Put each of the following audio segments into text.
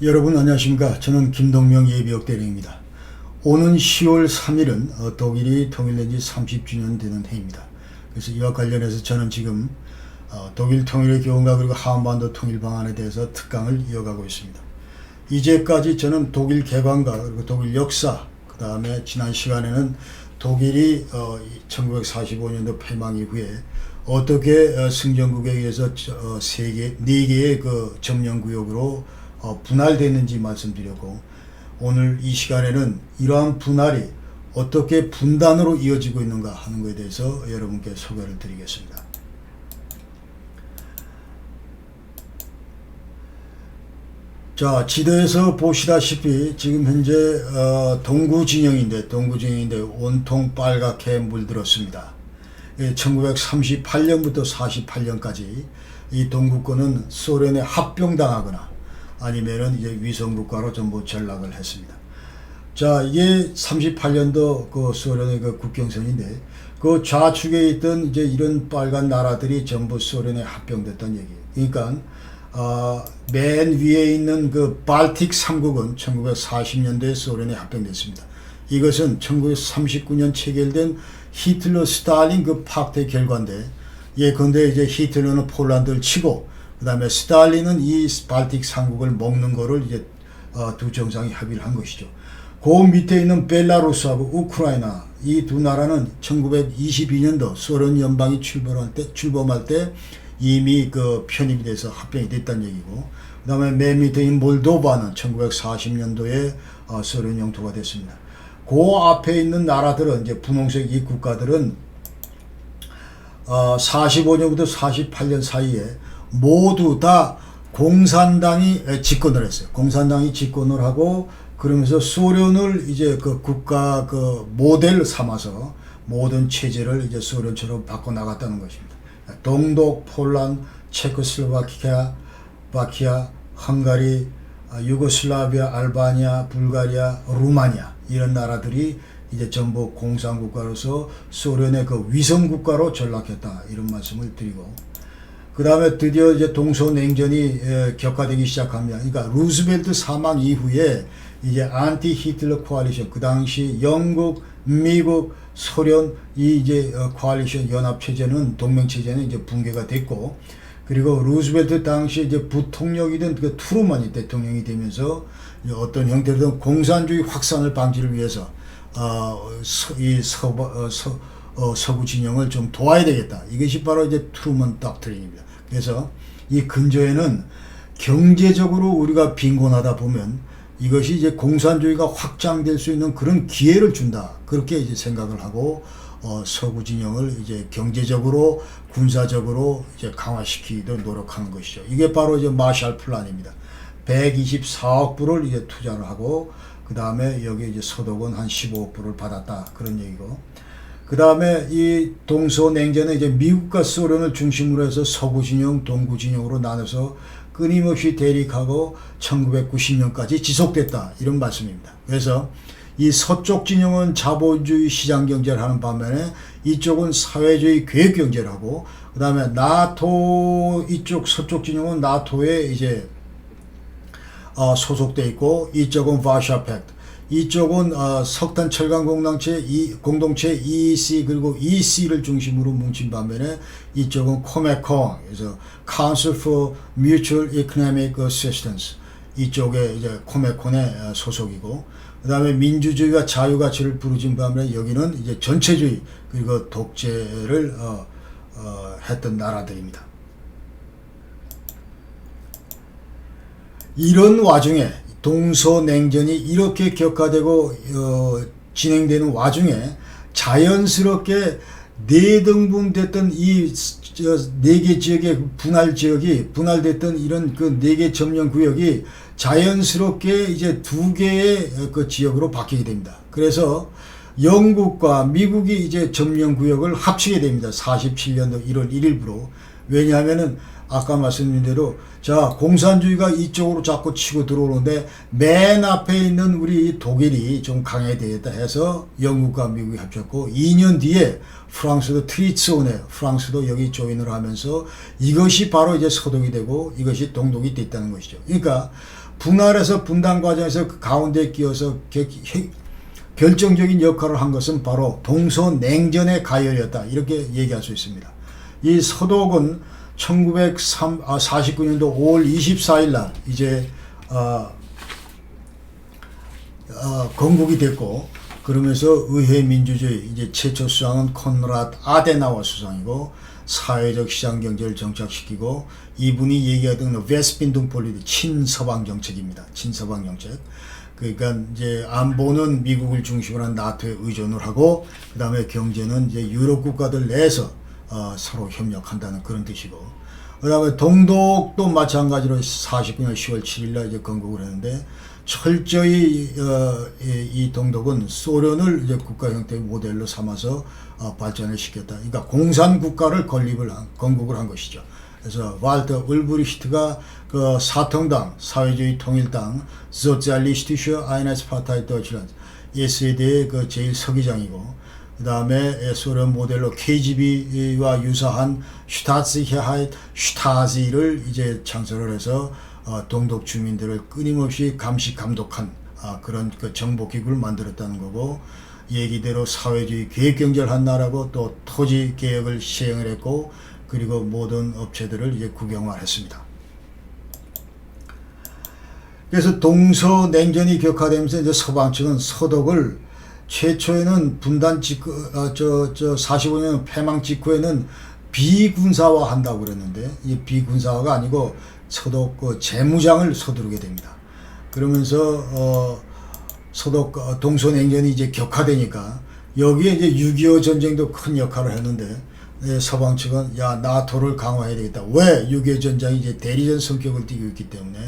여러분 안녕하십니까. 저는 김동명 예비역 대령입니다. 오는 10월 3일은 독일이 통일된 지 30주년 되는 해입니다. 그래서 이와 관련해서 저는 지금 독일 통일의 교훈과 그리고 한반도 통일 방안에 대해서 특강을 이어가고 있습니다. 이제까지 저는 독일 개방과 그리고 독일 역사, 그 다음에 지난 시간에는 독일이 1945년도 패망 이후에 어떻게 승전국에 의해서 4개의 그 점령구역으로 분할됐는지 말씀드렸고, 오늘 이 시간에는 이러한 분할이 어떻게 분단으로 이어지고 있는가 하는 것에 대해서 여러분께 소개를 드리겠습니다. 자, 지도에서 보시다시피 지금 현재 동구 진영인데 온통 빨갛게 물들었습니다. 1938년부터 48년까지 이 동구권은 소련에 합병당하거나 아니면은 이제 위성국가로 전부 전락을 했습니다. 자, 이게 38년도 그 소련의 그 국경선인데, 그 좌측에 있던 이제 이런 빨간 나라들이 전부 소련에 합병됐다는 얘기예요. 그러니까 맨 위에 있는 그 발틱 3국은 1940년도에 소련에 합병됐습니다. 이것은 1939년 체결된 히틀러 스탈린 그 팍트의 결과인데, 근데 이제 히틀러는 폴란드를 치고, 그 다음에 스탈린은 이 발틱 3국을 먹는 거를 이제 두 정상이 합의를 한 것이죠. 그 밑에 있는 벨라루스하고 우크라이나, 이 두 나라는 1922년도 소련 연방이 출범할 때 이미 그 편입이 돼서 합병이 됐다는 얘기고, 그 다음에 맨 밑에 있는 몰도바는 1940년도에 소련 영토가 됐습니다. 그 앞에 있는 나라들은, 이제 분홍색 이 국가들은 45년부터 48년 사이에 모두 다 공산당이 집권을 했어요. 공산당이 집권을 하고, 그러면서 소련을 이제 그 국가 그 모델 삼아서 모든 체제를 이제 소련처럼 바꿔 나갔다는 것입니다. 동독, 폴란드, 체코슬로바키아, 헝가리, 유고슬라비아, 알바니아, 불가리아, 루마니아, 이런 나라들이 이제 전부 공산국가로서 소련의 그 위성국가로 전락했다, 이런 말씀을 드리고, 그 다음에 드디어 이제 동서냉전이 격화되기 시작합니다. 그러니까 루즈벨트 사망 이후에 이제 안티 히틀러 코알리션, 그 당시 영국, 미국, 소련 이 이제 코알리션 연합체제는, 동맹체제는 이제 붕괴가 됐고, 그리고 루즈벨트 당시 이제 부통령이던 그 트루먼이 대통령이 되면서 어떤 형태로든 공산주의 확산을 방지를 위해서 서구 진영을 좀 도와야 되겠다. 이것이 바로 이제 트루먼 닥트린입니다. 그래서 이 근저에는 경제적으로 우리가 빈곤하다 보면 이것이 이제 공산주의가 확장될 수 있는 그런 기회를 준다, 그렇게 이제 생각을 하고 서구 진영을 이제 경제적으로, 군사적으로 이제 강화시키도록 노력하는 것이죠. 이게 바로 이제 마샬 플랜입니다. 124억 불을 이제 투자를 하고, 그 다음에 여기 이제 소득은 한 15억 불을 받았다, 그런 얘기고, 그 다음에 이 동서냉전은 이제 미국과 소련을 중심으로 해서 서구 진영, 동구 진영으로 나눠서 끊임없이 대립하고 1990년까지 지속됐다, 이런 말씀입니다. 그래서 이 서쪽 진영은 자본주의 시장 경제를 하는 반면에 이쪽은 사회주의 계획 경제를 하고, 그 다음에 나토, 이쪽 서쪽 진영은 나토에 이제 소속돼 있고, 이쪽은 바샤 팩트, 이쪽은 석탄 철강 공동체 EEC 그리고 EC를 중심으로 뭉친 반면에 이쪽은 코메콘, 그래서 Council for Mutual Economic Assistance, 이쪽에 이제 코메콘의 소속이고, 그 다음에 민주주의와 자유가치를 부르진 반면에 여기는 이제 전체주의 그리고 독재를 했던 나라들입니다. 이런 와중에 동서냉전이 이렇게 격화되고 진행되는 와중에 자연스럽게 네등분됐던 이 4개 지역의 분할됐던 이런 그 4개 점령 구역이 자연스럽게 이제 2개의 그 지역으로 바뀌게 됩니다. 그래서 영국과 미국이 이제 점령 구역을 합치게 됩니다. 47년도 1월 1일부로. 왜냐하면은 아까 말씀드린 대로 자, 공산주의가 이쪽으로 자꾸 치고 들어오는데 맨 앞에 있는 우리 독일이 좀 강해되겠다 해서 영국과 미국이 합쳤고 2년 뒤에 프랑스도 트리츠온에 프랑스도 여기 조인을 하면서 이것이 바로 이제 서독이 되고 이것이 동독이 됐다는 것이죠. 그러니까 분할에서 분단 과정에서 그 가운데 끼어서 결정적인 역할을 한 것은 바로 동서냉전의 가열이었다. 이렇게 얘기할 수 있습니다. 이 서독은 1949년도 5월 24일 날 이제 건국이 됐고 그러면서 의회 민주주의 이제 최초 수상은 콘라드 아데나워 수상이고 사회적 시장 경제를 정착시키고 이분이 얘기하던 웨스트빈둥 폴리티 친서방 정책입니다. 친서방 정책. 그러니까 이제 안보는 미국을 중심으로 한 나토에 의존을 하고 그다음에 경제는 이제 유럽 국가들 내에서 서로 협력한다는 그런 뜻이고 그다음에 동독도 마찬가지로 49년 10월 7일 날 이제 건국을 했는데 철저히 이 동독은 소련을 이제 국가 형태의 모델로 삼아서 발전을 시켰다. 그러니까 공산 국가를 건국을 한 것이죠. 그래서 walter 울브리히트가 그 사통당, 사회주의 통일당, 소циалистische Einheitspartei Deutschland, SED의 그 제일 서기장이고, 그 다음에 소련 모델로 KGB와 유사한 슈타츠히하이트 슈타지를 이제 창설을 해서 동독 주민들을 끊임없이 감시 감독한 그런 그 정보기구를 만들었다는 거고, 얘기대로 사회주의 계획경제를 한 나라고 또 토지 개혁을 시행을 했고, 그리고 모든 업체들을 이제 국영화했습니다. 그래서 동서냉전이 격화되면서 이제 서방 측은 서독을 최초에는 분단 직후, 45년 패망 직후에는 비군사화 한다고 그랬는데, 이 비군사화가 아니고 서독 그 재무장을 서두르게 됩니다. 그러면서 서독 동서냉전이 이제 격화되니까 여기에 이제 6.25 전쟁도 큰 역할을 했는데, 서방 측은 야 나토를 강화해야 되겠다. 왜? 6.25 전쟁이 이제 대리전 성격을 띠고 있기 때문에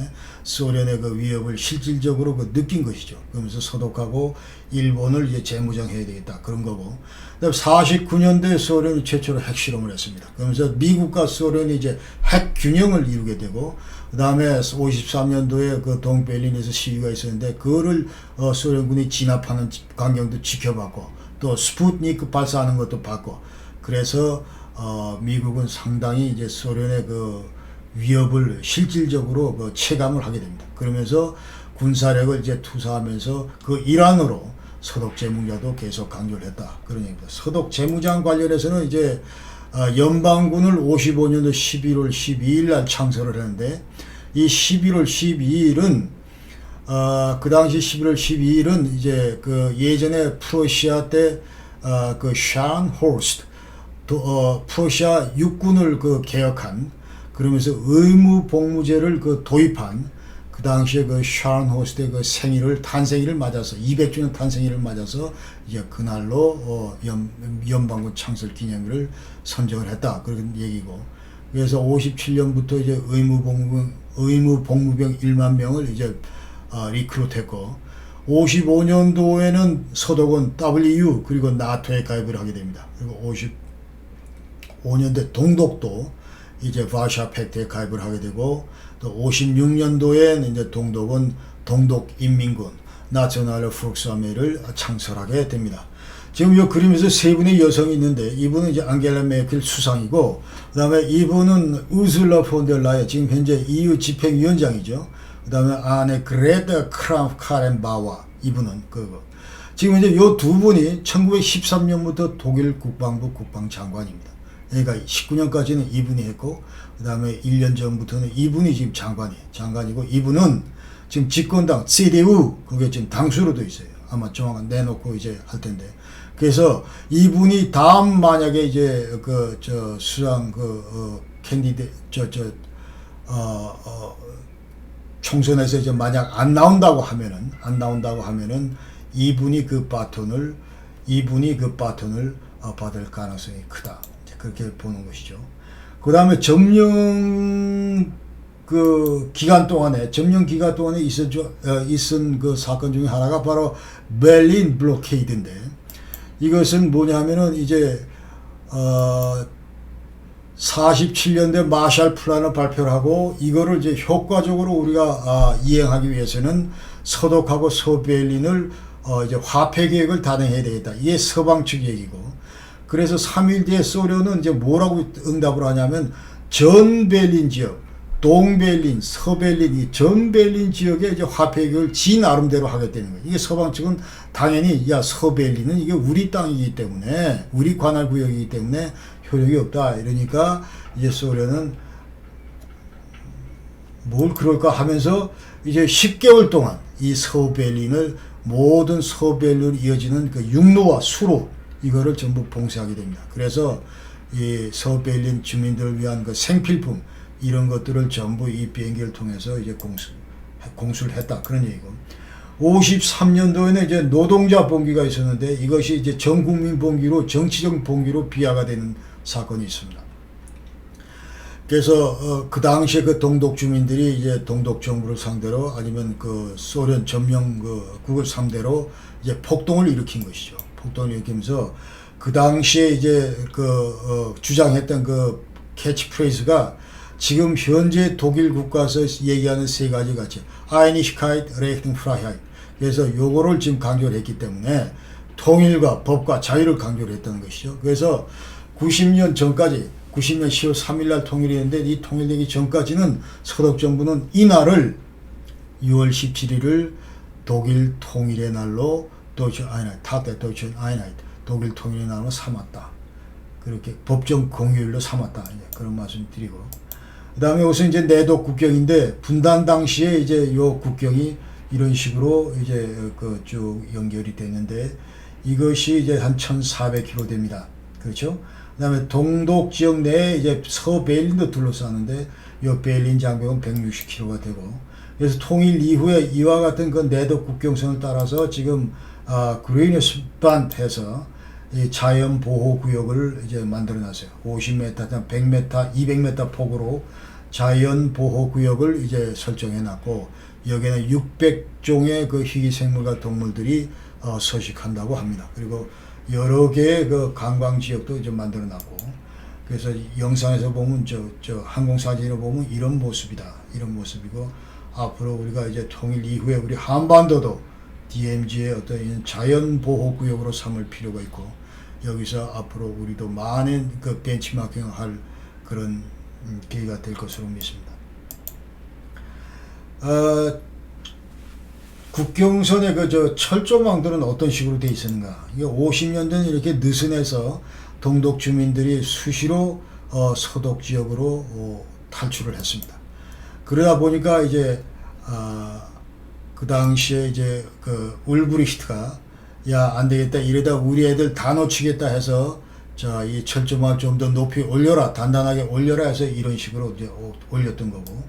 소련의 그 위협을 실질적으로 그 느낀 것이죠. 그러면서 서독하고 일본을 이제 재무장해야 되겠다. 그런 거고. 그다음 49년도에 소련이 최초로 핵실험을 했습니다. 그러면서 미국과 소련이 이제 핵 균형을 이루게 되고, 그 다음에 53년도에 그 동베를린에서 시위가 있었는데 그거를 소련군이 진압하는 광경도 지켜봤고, 또 스푸트니크 발사하는 것도 봤고, 그래서 미국은 상당히 이제 소련의 그 위협을 실질적으로 그 체감을 하게 됩니다. 그러면서 군사력을 이제 투사하면서 그 일환으로 서독 재무장도 계속 강조를 했다. 그런 얘기입니다. 서독 재무장 관련해서는 이제 연방군을 55년도 11월 12일 날 창설을 했는데, 이 11월 12일은 그 당시 11월 12일은 이제 그 예전에 프로시아 때 그 샤른호스트 프로시아 육군을 그 개혁한, 그러면서 의무 복무제를 그 도입한 그 당시에 그 샤른호스트의 그 탄생일을 맞아서 200주년 탄생일을 맞아서 이제 그날로 연방군 창설 기념일을 선정을 했다. 그런 얘기고. 그래서 57년부터 이제 의무 복무병 1만 명을 이제 리크루트했고, 55년도에는 서독은 WU 그리고 나토에 가입을 하게 됩니다. 그리고 55년대 동독도 이제 바샤 팩트에 가입을 하게 되고, 또 56년도엔 이제 동독은 동독인민군 나ционale Volksarmee를 창설하게 됩니다. 지금 이 그림에서 세 분의 여성이 있는데, 이분은 이제 앙겔라 메르켈 수상이고, 그 다음에 이분은 우슬라 폰델 라이엔 지금 현재 EU 집행위원장이죠. 그 다음에 아네 그레타 카렌바와 이분은 그거. 지금 이제 요 두 분이 1913년부터 독일 국방부 국방장관입니다. 그러니까 19년까지는 이분이 했고, 그 다음에 1년 전부터는 이분이 지금 장관이고, 이분은 지금 집권당 CDU 그게 지금 당수로도 있어요. 아마 조만간 내놓고 이제 할 텐데. 그래서 이분이 다음 만약에 이제 수상 캔디데이트 총선에서 이제 만약 안 나온다고 하면은 이분이 그 바톤을 받을 가능성이 크다. 그렇게 보는 것이죠. 그 다음에 점령 기간 동안에 있은 그 사건 중에 하나가 바로 베를린 블로케이드인데, 이것은 뭐냐면은 이제 47년대 마샬 플랜을 발표를 하고 이거를 이제 효과적으로 우리가 이행하기 위해서는 서독하고 서베를린을 이제 화폐 계획을 단행해야 되겠다. 이게 서방 측 얘기고. 그래서 3일 뒤에 소련은 이제 뭐라고 응답을 하냐면 전 베를린 지역, 동베를린, 서베를린, 이 전 베를린 지역에 이제 화폐 계획을 지 나름대로 하겠다는 거예요. 이게 서방 측은 당연히 야 서베를린은 이게 우리 땅이기 때문에 우리 관할 구역이기 때문에 효력이 없다. 이러니까 이제 소련은 뭘 그럴까 하면서 이제 10개월 동안 이 서베를린을 모든 서베를린으로 이어지는 그 육로와 수로 이거를 전부 봉쇄하게 됩니다. 그래서 이 서베를린 주민들을 위한 그 생필품 이런 것들을 전부 이 비행기를 통해서 이제 공수를 했다. 그런 얘기고. 53년도에는 이제 노동자 봉기가 있었는데 이것이 이제 전 국민 봉기로 정치적 봉기로 비화가 되는 사건이 있습니다. 그래서 그 당시에 그 동독 주민들이 이제 동독 정부를 상대로 아니면 그 소련 점령국을 상대로 이제 폭동을 일으킨 것이죠. 폭동을 일으키면서 그 당시에 이제 주장했던 그 캐치프레이즈가 지금 현재 독일 국가에서 얘기하는 세 가지 같이 Einigkeit, Recht und Freiheit. 그래서 요거를 지금 강조를 했기 때문에 통일과 법과 자유를 강조를 했다는 것이죠. 그래서 90년 전까지 90년 10월 3일 날 통일이 했는데 이 통일되기 전까지는 서독 정부는 이날을 6월 17일을 독일 통일의 날로 Deutsche Einheit, Tag der Deutschen Einheit, 독일 통일의 날로 삼았다. 그렇게 법정 공휴일로 삼았다. 그런 말씀 드리고. 그 다음에 우선 이제 내독 국경인데 분단 당시에 이제 요 국경이 이런 식으로 이제 쭉 연결이 되는데 이것이 이제 한 1,400km 됩니다. 그렇죠? 그 다음에 동독 지역 내에 이제 서베를린도 둘러싸는데 요 베를린 장벽은 160km가 되고 그래서 통일 이후에 이와 같은 그 내독 국경선을 따라서 지금 그레이너스반트에서 이 자연 보호 구역을 이제 만들어 놨어요. 50m, 100m, 200m 폭으로 자연 보호 구역을 이제 설정해 놨고 여기는 600종의 그 희귀 생물과 동물들이 서식한다고 합니다. 그리고 여러 개의 그 관광 지역도 이제 만들어 놨고 그래서 영상에서 보면 저 항공 사진으로 보면 이런 모습이다. 이런 모습이고 앞으로 우리가 이제 통일 이후에 우리 한반도도 DMZ의 어떤 자연 보호 구역으로 삼을 필요가 있고 여기서 앞으로 우리도 많은 그 벤치마킹을 할 그런 계기가 될 것으로 믿습니다. 국경선의 그 철조망들은 어떤 식으로 되어 있었는가? 이게 50년대는 이렇게 느슨해서 동독 주민들이 수시로 서독 지역으로 탈출을 했습니다. 그러다 보니까 이제 그 당시에 이제 그 울브리히트가 야 안 되겠다 이러다 우리 애들 다 놓치겠다 해서 자 이 철조망을 좀 더 높이 올려라 단단하게 올려라 해서 이런 식으로 이제 올렸던 거고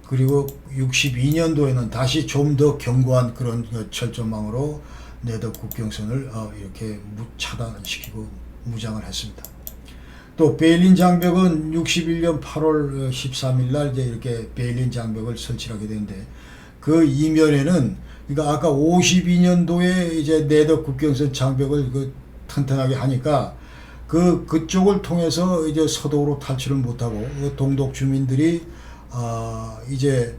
그리고 62년도에는 다시 좀 더 견고한 그런 철조망으로 내독 국경선을 이렇게 차단시키고 무장을 했습니다. 또 베를린 장벽은 61년 8월 13일 날 이제 이렇게 베를린 장벽을 설치하게 되는데 그 이면에는 그러니까 아까 52년도에 이제 내독 국경선 장벽을 튼튼하게 하니까 그쪽을 통해서 이제 서독으로 탈출을 못하고 동독 주민들이 이제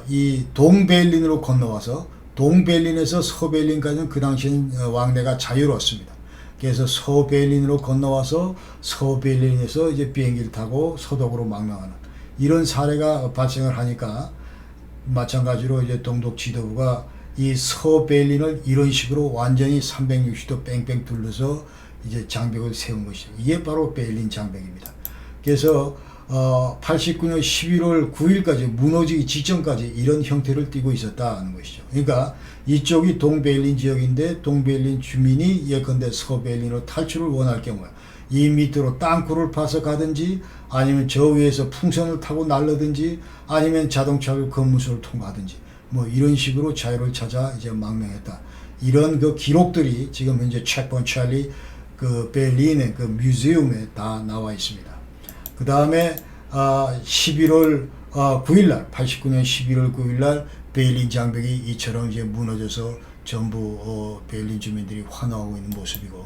이 동베를린으로 건너와서 동베를린에서 서베를린까지는 그 당시엔 왕래가 자유로웠습니다. 그래서 서베를린으로 건너와서 서베를린에서 이제 비행기를 타고 서독으로 망명하는 이런 사례가 발생을 하니까 마찬가지로 이제 동독 지도부가 이 서베를린을 이런 식으로 완전히 360도 뺑뺑 둘러서 이제 장벽을 세운 것이죠. 이게 바로 베를린 장벽입니다. 그래서 89년 11월 9일까지 무너지기 직전까지 이런 형태를 띠고 있었다는 것이죠. 그러니까 이쪽이 동베를린 지역인데 동베를린 주민이 예컨대 서베를린으로 탈출을 원할 경우에 이 밑으로 땅굴을 파서 가든지 아니면 저 위에서 풍선을 타고 날르든지 아니면 자동차를 건물소를 통과하든지 뭐 이런 식으로 자유를 찾아 이제 망명했다. 이런 그 기록들이 지금 현재 체크포인트 찰리 그 베를린의 그 뮤지엄에 다 나와 있습니다. 그 다음에 11월 9일날 89년 11월 9일날 베를린 장벽이 이처럼 이제 무너져서 전부 베를린 주민들이 환호하고 있는 모습이고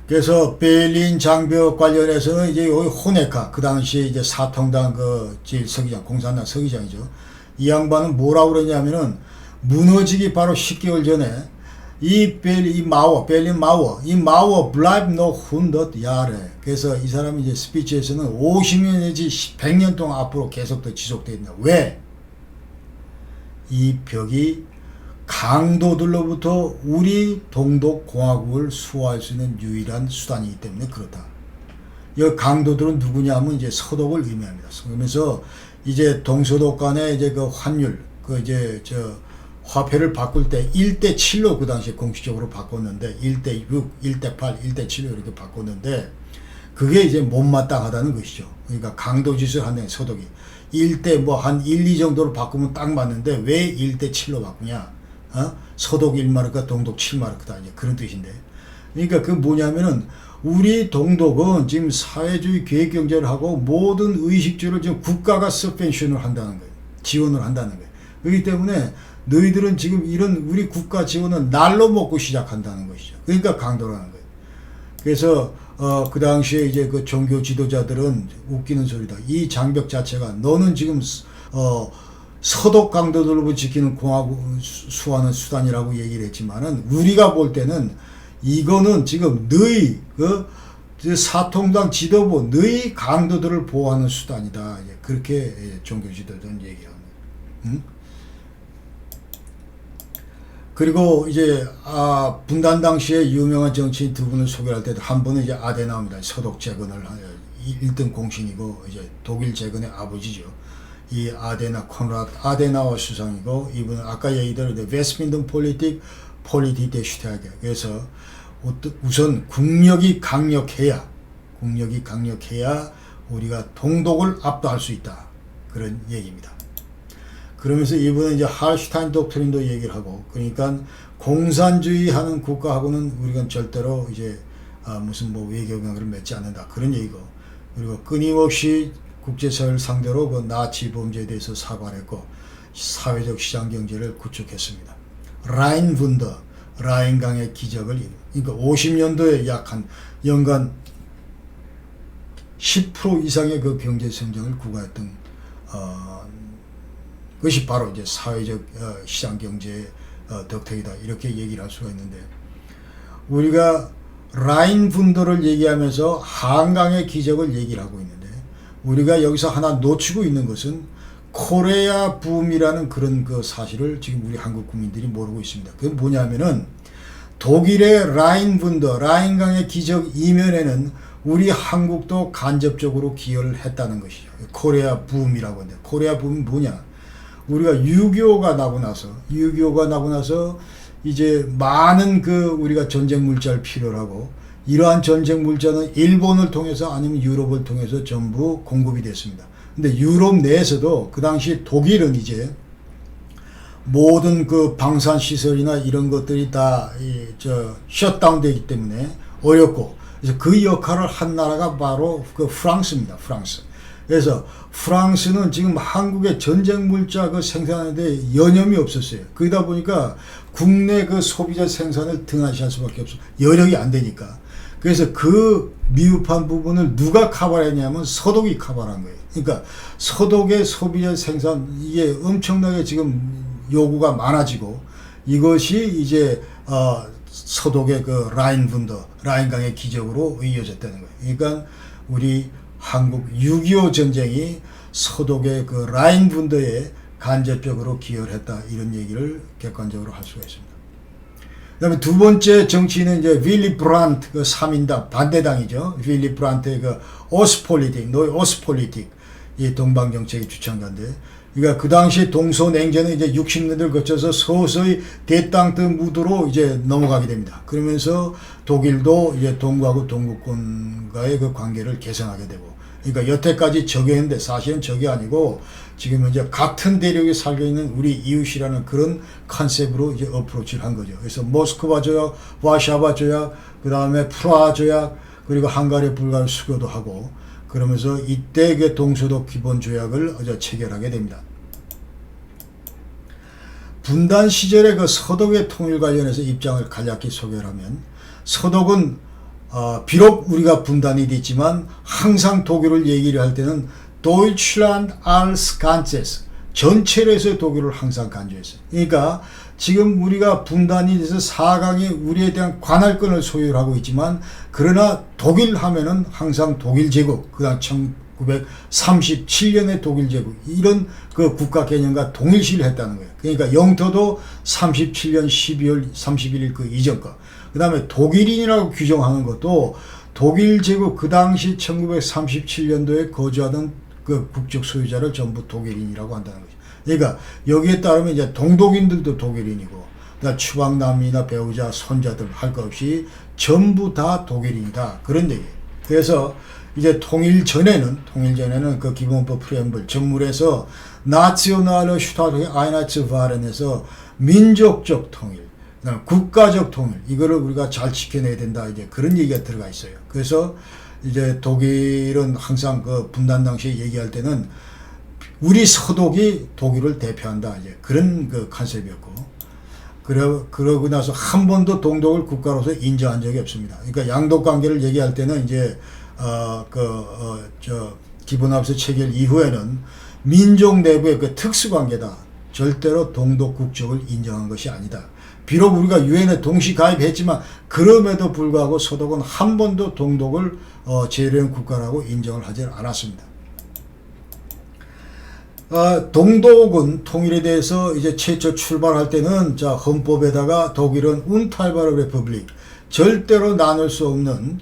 그래서 베를린 장벽 관련해서는 이제 여기 호네카 그 당시에 이제 사통당 그 제일 서기장 공산당 서기장이죠. 이 양반은 뭐라고 그러냐면은 무너지기 바로 10개월 전에 베를린 마워 블라이브 노 훈덧 야레. 그래서 이 사람이 이제 스피치에서는 50년 내지 100년 동안 앞으로 계속 더 지속된다. 왜? 이 벽이 강도들로부터 우리 동독 공화국을 수호할 수 있는 유일한 수단이기 때문에 그렇다. 이 강도들은 누구냐면 이제 서독을 의미합니다. 그러면서 이제 동서독 간의 이제 그 환율, 그 이제 화폐를 바꿀 때 1대 7로 그 당시에 공식적으로 바꿨는데 1대 6, 1대 8, 1대 7로 이렇게 바꿨는데 그게 이제 못마땅하다는 것이죠. 그러니까 강도 짓을 하는 서독이 1대 뭐 한 1, 2 정도로 바꾸면 딱 맞는데 왜 1대 7로 바꾸냐? 서독 1마르크가 동독 7마르크다. 이제 그런 뜻인데. 그러니까 그 뭐냐면은 우리 동독은 지금 사회주의 계획경제를 하고 모든 의식주를 지금 국가가 서벤션을 한다는 거예요. 지원을 한다는 거예요. 그렇기 때문에 너희들은 지금 이런 우리 국가 지원은 날로 먹고 시작한다는 것이죠. 그러니까 강도라는 거예요. 그래서 그 당시에 이제 그 종교 지도자들은 웃기는 소리다. 이 장벽 자체가 너는 지금 서독 강도들로부터 지키는 공화국 수호하는 수단이라고 얘기를 했지만은 우리가 볼 때는 이거는 지금 너희 사통당 지도부 너희 강도들을 보호하는 수단이다. 그렇게 종교 지도자는 얘기합니다. 그리고 이제 분단 당시에 유명한 정치인 두 분을 소개할 때도 한 분은 이제 아데나우입니다. 서독 재건을 1등 공신이고 이제 독일 재건의 아버지죠. 이 콘라드 아데나워 수상이고 이분은 아까 얘기대로 웨스민든 폴리틱 대 슈타게. 그래서 우선 국력이 강력해야 우리가 동독을 압도할 수 있다. 그런 얘기입니다. 그러면서 이분은 이제 할슈타인 독트린도 얘기를 하고, 그러니까 공산주의 하는 국가하고는 우리가 절대로 이제 무슨 뭐 외교 관계를 맺지 않는다. 그런 얘기고, 그리고 끊임없이 국제사회를 상대로 그 나치 범죄에 대해서 사과를 했고 사회적 시장 경제를 구축했습니다. 라인분더, 라인강의 기적을, 그러니까 50년도에 약 한 연간 10% 이상의 그 경제 성장을 구가했던 그것이 바로 이제 사회적 시장 경제의 덕택이다. 이렇게 얘기를 할 수가 있는데, 우리가 라인분더를 얘기하면서 한강의 기적을 얘기를 하고 있는데, 우리가 여기서 하나 놓치고 있는 것은 코레아 붐이라는 그런 그 사실을 지금 우리 한국 국민들이 모르고 있습니다. 그게 뭐냐면은 독일의 라인분더, 라인강의 기적 이면에는 우리 한국도 간접적으로 기여를 했다는 것이죠. 코레아 붐이라고 하는데, 코레아 붐이 뭐냐? 우리가 6.25가 나고 나서 이제 많은 그 우리가 전쟁 물자를 필요로 하고, 이러한 전쟁 물자는 일본을 통해서 아니면 유럽을 통해서 전부 공급이 됐습니다. 근데 유럽 내에서도 그 당시 독일은 이제 모든 그 방산 시설이나 이런 것들이 다 셧다운 되기 때문에 어렵고, 그래서 그 역할을 한 나라가 바로 그 프랑스입니다. 프랑스. 그래서 프랑스는 지금 한국의 전쟁 물자 그 생산하는데 여념이 없었어요. 그러다 보니까 국내 그 소비자 생산을 등한시할 수밖에 없어. 여력이 안 되니까. 그래서 그 미흡한 부분을 누가 커버했냐면 서독이 커버한 거예요. 그러니까 서독의 소비자 생산, 이게 엄청나게 지금 요구가 많아지고, 이것이 이제 서독의 그 라인분더, 라인강의 기적으로 이어졌다는 거예요. 그러니까 우리 한국 6.25 전쟁이 서독의 그 라인분더에 간접적으로 기여를 했다. 이런 얘기를 객관적으로 할 수가 있습니다. 그 다음에 두 번째 정치인은 이제 윌리 브란트, 그 3인당, 반대당이죠. 윌리 브란트의 그 오스폴리틱, 노이 오스폴리틱, 이 동방정책의 주창자인데, 그러니까 그 당시 동서냉전은 이제 60년대를 거쳐서 서서히 대땅트 무드로 이제 넘어가게 됩니다. 그러면서 독일도 이제 동구하고 동구권과의 그 관계를 개선하게 되고, 그러니까 여태까지 적이었는데 사실은 적이 아니고 지금 이제 같은 대륙에 살고 있는 우리 이웃이라는 그런 컨셉으로 이제 어프로치를 한 거죠. 그래서 모스크바 조약, 와샤바 조약, 그 다음에 프라하 조약, 그리고 헝가리, 불가리 수교도 하고, 그러면서 이때 그 동서독 기본 조약을 체결하게 됩니다. 분단 시절에 그 서독의 통일 관련해서 입장을 간략히 소개를 하면, 서독은 비록 우리가 분단이 됐지만 항상 독일을 얘기를 할 때는 Deutschland als Ganzes 전체로 해서 독일을 항상 강조했어요. 그러니까 지금 우리가 분단이 돼서 4강이 우리에 대한 관할권을 소유하고 있지만 그러나 독일 하면은 항상 독일 제국 그다음 1937년의 독일 제국 이런 그 국가 개념과 동일시를 했다는 거예요. 그러니까 영토도 37년 12월 31일 그 이전 거. 그 다음에 독일인이라고 규정하는 것도 독일 제국 그 당시 1937년도에 거주하던 그 국적 소유자를 전부 독일인이라고 한다는 거죠. 그러니까 여기에 따르면 이제 동독인들도 독일인이고, 그러니까 추방남이나 배우자, 손자들 할 것 없이 전부 다 독일인이다. 그런 얘기예요. 그래서 이제 통일 전에는 그 기본법 프레엄블 전문에서 나치오날러 슈타트 아이나츠바렌에서 민족적 통일, 국가적 통일 이거를 우리가 잘 지켜내야 된다. 이제 그런 얘기가 들어가 있어요. 그래서 이제 독일은 항상 그 분단 당시에 얘기할 때는 우리 서독이 독일을 대표한다. 이제 그런 그 컨셉이었고, 그러고 나서 한 번도 동독을 국가로서 인정한 적이 없습니다. 그러니까 양독 관계를 얘기할 때는 이제 기본합의서 체결 이후에는 민족 내부의 그 특수 관계다. 절대로 동독 국적을 인정한 것이 아니다. 비록 우리가 유엔에 동시 가입했지만 그럼에도 불구하고 서독은 한 번도 동독을 제일의 국가라고 인정을 하지 않았습니다. 동독은 통일에 대해서 이제 최초 출발할 때는 자 헌법에다가 독일은 운탈바르 레퍼블릭 절대로 나눌 수 없는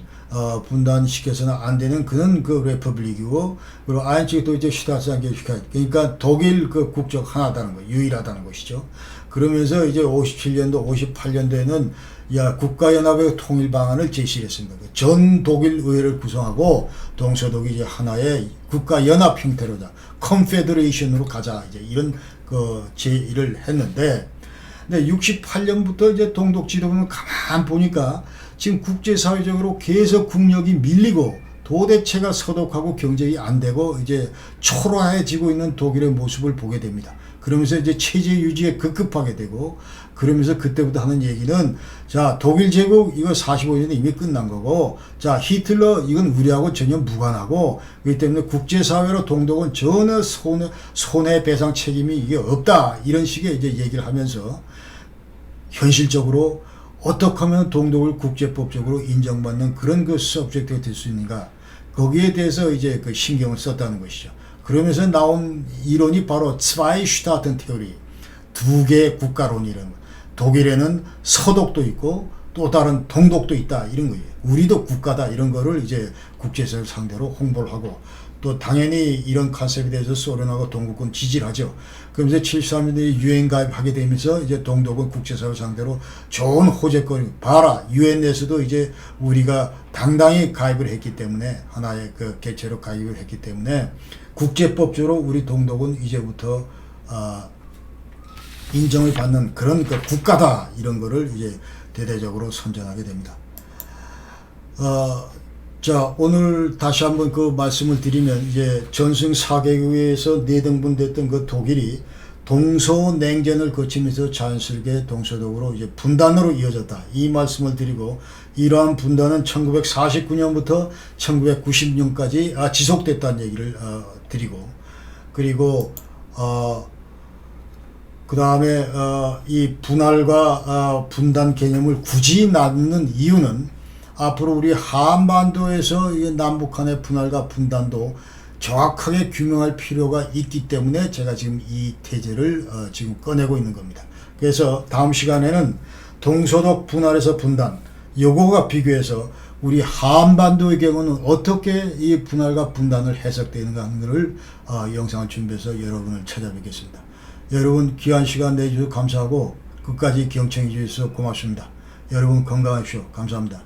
분단시켜서는 안 되는 그런 그 레퍼블릭이고, 그리고 아인츠도 이제 슈타트상계슈카 그러니까 독일 그 국적 하나다는 거 유일하다는 것이죠. 그러면서 이제 57년도 58년도에는 국가연합의 통일 방안을 제시했습니다. 전 독일 의회를 구성하고 동서독이 이제 하나의 국가연합 형태로다. 컨페더레이션으로 가자. 이제 이런 그 제의를 했는데, 근데 68년부터 이제 동독 지도부는 가만 보니까 지금 국제사회적으로 계속 국력이 밀리고 도대체가 서독하고 경쟁이 안 되고 이제 초라해지고 있는 독일의 모습을 보게 됩니다. 그러면서 이제 체제 유지에 급급하게 되고, 그러면서 그때부터 하는 얘기는 자 독일 제국 이거 45년에 이미 끝난 거고, 자 히틀러 이건 우리하고 전혀 무관하고, 그렇기 때문에 국제사회로 동독은 전혀 손해배상 책임이 이게 없다. 이런 식의 이제 얘기를 하면서 현실적으로 어떻게 하면 동독을 국제법적으로 인정받는 그런 그 서브젝트가 될 수 있는가, 거기에 대해서 이제 그 신경을 썼다는 것이죠. 그러면서 나온 이론이 바로 Zwei-Staaten Theory, 두 개의 국가론이라는 거. 독일에는 서독도 있고 또 다른 동독도 있다 이런 거예요. 우리도 국가다 이런 거를 이제 국제사회 상대로 홍보를 하고, 또 당연히 이런 컨셉에 대해서 소련하고 동국은 지지를 하죠. 그러면서 73년에 유엔 가입하게 되면서 이제 동독은 국제사회 상대로 좋은 호재거리, 봐라 유엔 내에서도 이제 우리가 당당히 가입을 했기 때문에, 하나의 그 개체로 가입을 했기 때문에 국제법적으로 우리 동독은 이제부터 인정을 받는 그런 그 국가다 이런 거를 이제 대대적으로 선전하게 됩니다. 자 오늘 다시 한번 그 말씀을 드리면, 이제 전승 4개국에서 4등분 됐던 그 독일이 동서냉전을 거치면서 자연스럽게 동서독으로 이제 분단으로 이어졌다 이 말씀을 드리고, 이러한 분단은 1949년부터 1990년까지 지속됐다는 얘기를 드리고, 그리고 그 다음에 이 분할과 분단 개념을 굳이 낳는 이유는 앞으로 우리 한반도에서 남북한의 분할과 분단도 정확하게 규명할 필요가 있기 때문에 제가 지금 이 태제를 지금 꺼내고 있는 겁니다. 그래서 다음 시간에는 동서독 분할에서 분단 요거가 비교해서 우리 한반도의 경우는 어떻게 이 분할과 분단을 해석되는가 하는 것을 영상을 준비해서 여러분을 찾아뵙겠습니다. 여러분 귀한 시간 내주셔서 감사하고 끝까지 경청해 주셔서 고맙습니다. 여러분 건강하십시오. 감사합니다.